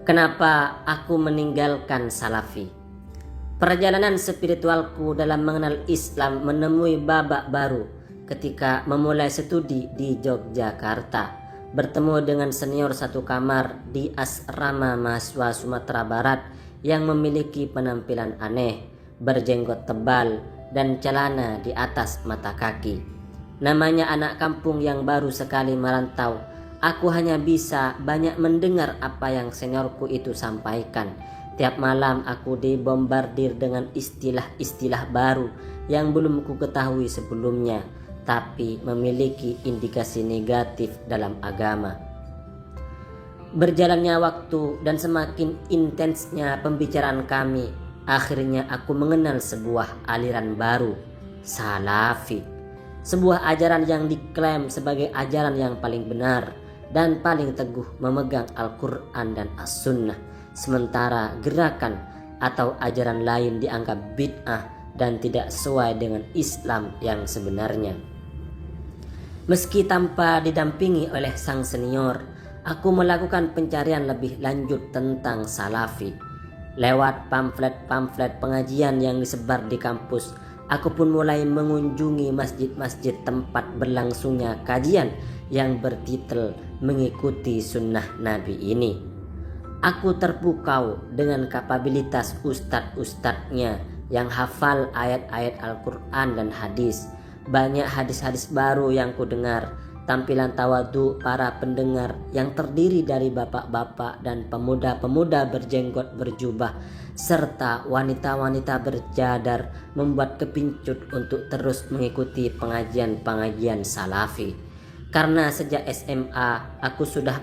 Kenapa aku meninggalkan Salafi? Perjalanan spiritualku dalam mengenal Islam menemui babak baru ketika memulai studi di Yogyakarta. Bertemu dengan senior satu kamar di asrama mahasiswa Sumatera Barat yang memiliki penampilan aneh, berjenggot tebal, dan celana di atas mata kaki. Namanya anak kampung yang baru sekali merantau. Aku hanya bisa banyak mendengar apa yang seniorku itu sampaikan. Tiap malam aku dibombardir dengan istilah-istilah baru yang belum ku ketahui sebelumnya, tapi memiliki indikasi negatif dalam agama. Berjalannya waktu dan semakin intensnya pembicaraan kami, akhirnya aku mengenal sebuah aliran baru, Salafi. Sebuah ajaran yang diklaim sebagai ajaran yang paling benar dan paling teguh memegang Al-Quran dan As-Sunnah, sementara gerakan atau ajaran lain dianggap bid'ah dan tidak sesuai dengan Islam yang sebenarnya. Meski tanpa didampingi oleh sang senior, aku melakukan pencarian lebih lanjut tentang Salafi. Lewat pamflet-pamflet pengajian yang disebar di kampus, aku pun mulai mengunjungi masjid-masjid tempat berlangsungnya kajian yang bertitel Mengikuti Sunnah Nabi ini. Aku terpukau dengan kapabilitas ustadz-ustadznya yang hafal ayat-ayat Al-Quran dan hadis. Banyak hadis-hadis baru yang ku dengar, tampilan tawadu para pendengar yang terdiri dari bapak-bapak dan pemuda-pemuda berjenggot berjubah serta wanita-wanita berjadar membuat kepincut untuk terus mengikuti pengajian-pengajian Salafi. Karena sejak SMA aku sudah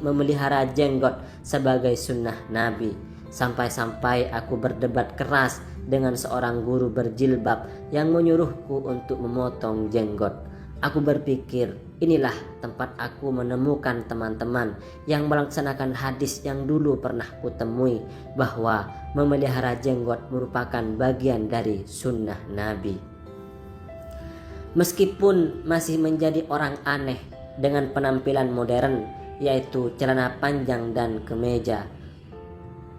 memelihara jenggot sebagai sunnah Nabi. Sampai-sampai aku berdebat keras dengan seorang guru berjilbab yang menyuruhku untuk memotong jenggot. Aku berpikir, inilah tempat aku menemukan teman-teman yang melaksanakan hadis yang dulu pernah kutemui, bahwa memelihara jenggot merupakan bagian dari sunnah Nabi. Meskipun masih menjadi orang aneh dengan penampilan modern, yaitu celana panjang dan kemeja,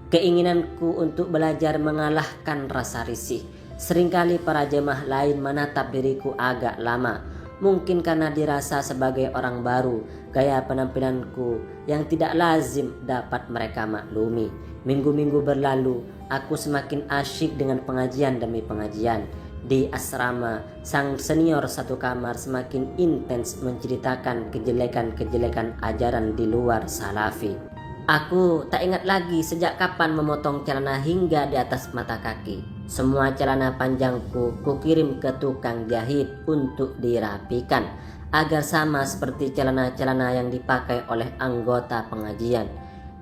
keinginanku untuk belajar mengalahkan rasa risih. Seringkali para jemaah lain menatap diriku agak lama, mungkin karena dirasa sebagai orang baru, gaya penampilanku yang tidak lazim dapat mereka maklumi. Minggu-minggu berlalu, aku semakin asyik dengan pengajian demi pengajian. Di asrama, sang senior satu kamar semakin intens menceritakan kejelekan-kejelekan ajaran di luar Salafi. Aku tak ingat lagi sejak kapan memotong celana hingga di atas mata kaki. Semua celana panjangku kukirim ke tukang jahit untuk dirapikan agar sama seperti celana-celana yang dipakai oleh anggota pengajian.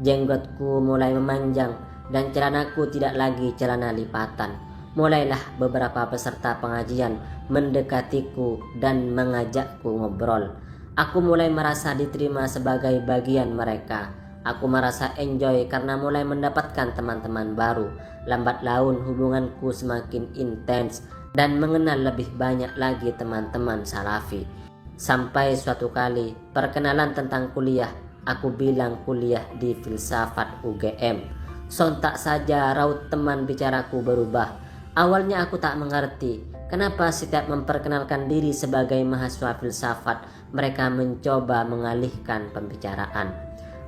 Jenggotku mulai memanjang dan celanaku tidak lagi celana lipatan. Mulailah beberapa peserta pengajian mendekatiku dan mengajakku ngobrol. Aku mulai merasa diterima sebagai bagian mereka. Aku merasa enjoy karena mulai mendapatkan teman-teman baru. Lambat laun hubunganku semakin intens dan mengenal lebih banyak lagi teman-teman Salafi. Sampai suatu kali perkenalan tentang kuliah, aku bilang kuliah di filsafat UGM. Sontak saja raut teman bicaraku berubah. Awalnya aku tak mengerti kenapa setiap memperkenalkan diri sebagai mahasiswa filsafat mereka mencoba mengalihkan pembicaraan.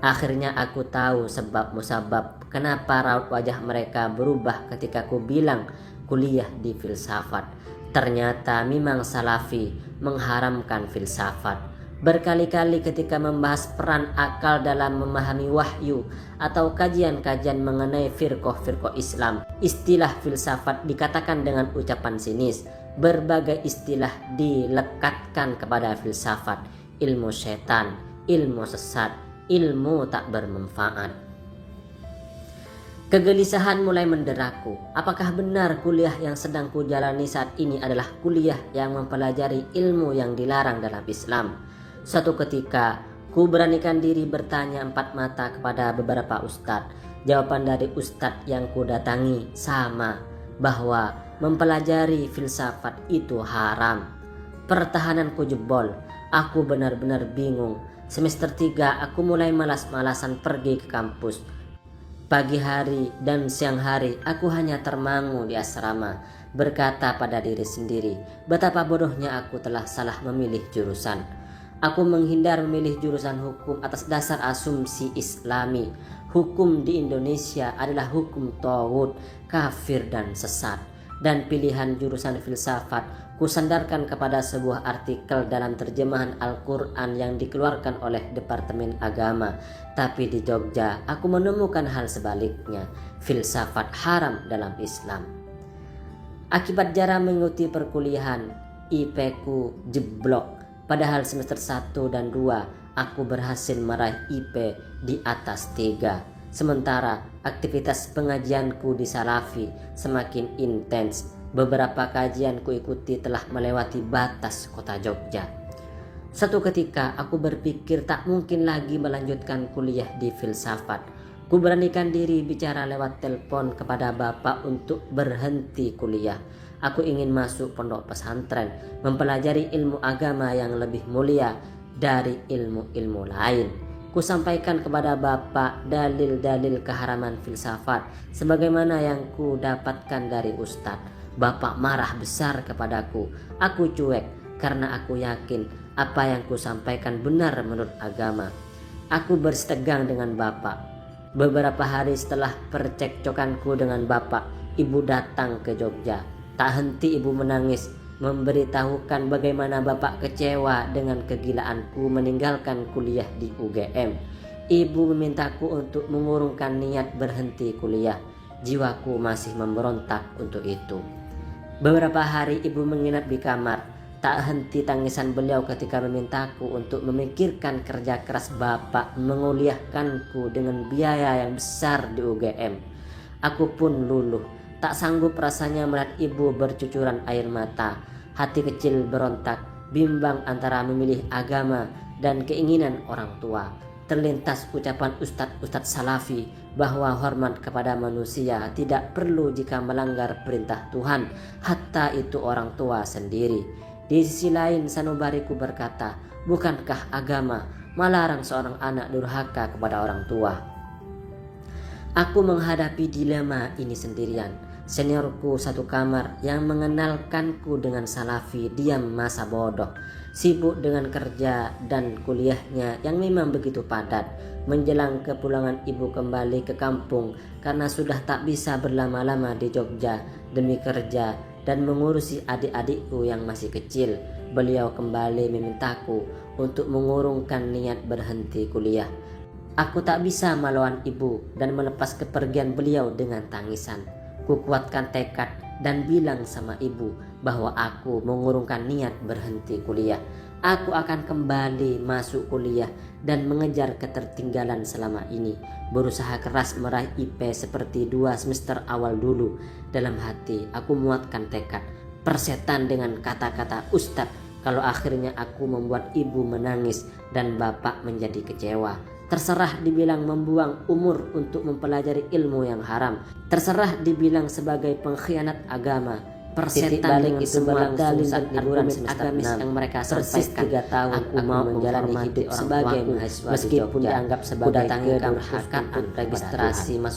Akhirnya aku tahu sebab musabab kenapa raut wajah mereka berubah ketika aku bilang kuliah di filsafat. Ternyata memang Salafi mengharamkan filsafat. Berkali-kali ketika membahas peran akal dalam memahami wahyu atau kajian-kajian mengenai firqah-firqah Islam, istilah filsafat dikatakan dengan ucapan sinis. Berbagai istilah dilekatkan kepada filsafat: ilmu setan, ilmu sesat, ilmu tak bermanfaat. Kegelisahan mulai menderaku. Apakah benar kuliah yang sedang kujalani saat ini adalah kuliah yang mempelajari ilmu yang dilarang dalam Islam? Suatu ketika, ku beranikan diri bertanya empat mata kepada beberapa ustadz. Jawaban dari ustadz yang ku datangi sama, bahwa mempelajari filsafat itu haram. Pertahananku jebol. Aku benar-benar bingung. Semester 3 aku mulai malas-malasan pergi ke kampus. Pagi hari dan siang hari aku hanya termangu di asrama, berkata pada diri sendiri, betapa bodohnya aku telah salah memilih jurusan. Aku menghindar memilih jurusan hukum atas dasar asumsi Islami. Hukum di Indonesia adalah hukum tauhid, kafir dan sesat. Dan pilihan jurusan filsafat kusandarkan kepada sebuah artikel dalam terjemahan Al-Quran yang dikeluarkan oleh Departemen Agama. Tapi di Jogja aku menemukan hal sebaliknya, filsafat haram dalam Islam. Akibat jarang mengikuti perkuliahan, IP ku jeblok. Padahal semester 1 dan 2 aku berhasil meraih IP di atas 3. Sementara aktivitas pengajianku di Salafi semakin intens. Beberapa kajian ku ikuti telah melewati batas kota Jogja. Satu ketika aku berpikir tak mungkin lagi melanjutkan kuliah di filsafat. Ku beranikan diri bicara lewat telepon kepada bapak untuk berhenti kuliah. Aku ingin masuk pondok pesantren, mempelajari ilmu agama yang lebih mulia dari ilmu-ilmu lain. Ku sampaikan kepada bapak dalil-dalil keharaman filsafat sebagaimana yang ku dapatkan dari ustadz. Bapak marah besar kepadaku. Aku cuek karena aku yakin apa yang ku sampaikan benar menurut agama. Aku bersetegang dengan bapak. Beberapa hari setelah percekcokanku dengan bapak, ibu datang ke Jogja. Tak henti ibu menangis, memberitahukan bagaimana bapak kecewa dengan kegilaanku meninggalkan kuliah di UGM. Ibu memintaku untuk mengurungkan niat berhenti kuliah. Jiwaku masih memberontak untuk itu. Beberapa hari ibu menginap di kamar. Tak henti tangisan beliau ketika memintaku untuk memikirkan kerja keras bapak menguliahkanku dengan biaya yang besar di UGM. Aku pun luluh. Tak sanggup rasanya melihat ibu bercucuran air mata. Hati kecil berontak, bimbang antara memilih agama dan keinginan orang tua. Terlintas ucapan ustadz Salafi bahwa hormat kepada manusia tidak perlu jika melanggar perintah Tuhan, hatta itu orang tua sendiri. Di sisi lain sanubariku berkata, bukankah agama melarang seorang anak durhaka kepada orang tua? Aku menghadapi dilema ini sendirian. Seniorku satu kamar yang mengenalkanku dengan Salafi diam masa bodoh, sibuk dengan kerja dan kuliahnya yang memang begitu padat. Menjelang kepulangan ibu kembali ke kampung karena sudah tak bisa berlama-lama di Jogja demi kerja dan mengurusi adik-adikku yang masih kecil, beliau kembali memintaku untuk mengurungkan niat berhenti kuliah. Aku tak bisa melawan ibu dan melepas kepergian beliau dengan tangisan. Ku kuatkan tekad dan bilang sama ibu bahwa aku mengurungkan niat berhenti kuliah. Aku akan kembali masuk kuliah dan mengejar ketertinggalan selama ini. Berusaha keras meraih IP seperti 2 semester awal dulu. Dalam hati aku muatkan tekad, persetan dengan kata-kata ustadz kalau akhirnya aku membuat ibu menangis dan bapak menjadi kecewa. Terserah dibilang membuang umur untuk mempelajari ilmu yang haram. Terserah dibilang sebagai pengkhianat agama. Persetan dengan semua dalil dan liburan semester 6 yang mereka sampaikan. 3 tahun aku mau menjalani hidup sebagai mahasiswa meskipun dianggap sebagai kedurhakaan untuk registrasi masuk